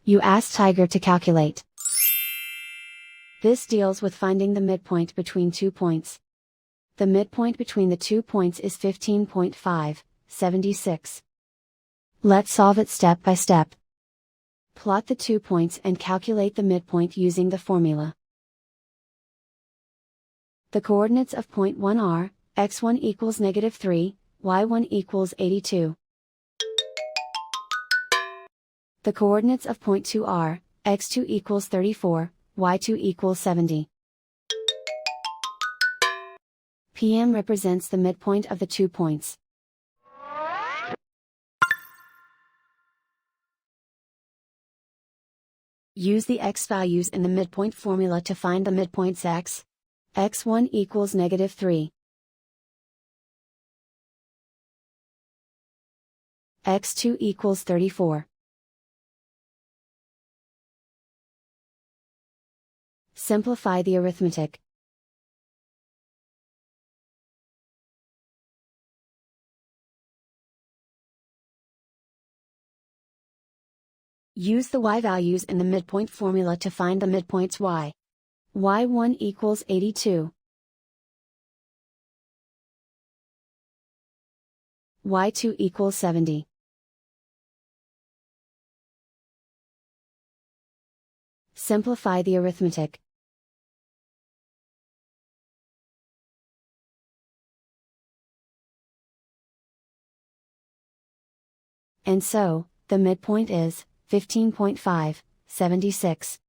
You ask Tiger to calculate. This deals with finding the midpoint between 2 points. The midpoint between the 2 points is 15.5, 76. Let's solve it step by step. Plot the 2 points and calculate the midpoint using the formula. The coordinates of point 1 are, x1 equals -3, y1 equals 82. The coordinates of point 2 are, x2 equals 34, y2 equals 70. PM represents the midpoint of the 2 points. Use the x values in the midpoint formula to find the midpoints x. x1 equals -3. x2 equals 34. Simplify the arithmetic. Use the y values in the midpoint formula to find the midpoints y. y1 equals 82. y2 equals 70. Simplify the arithmetic. And so, the midpoint is 15.5, 76.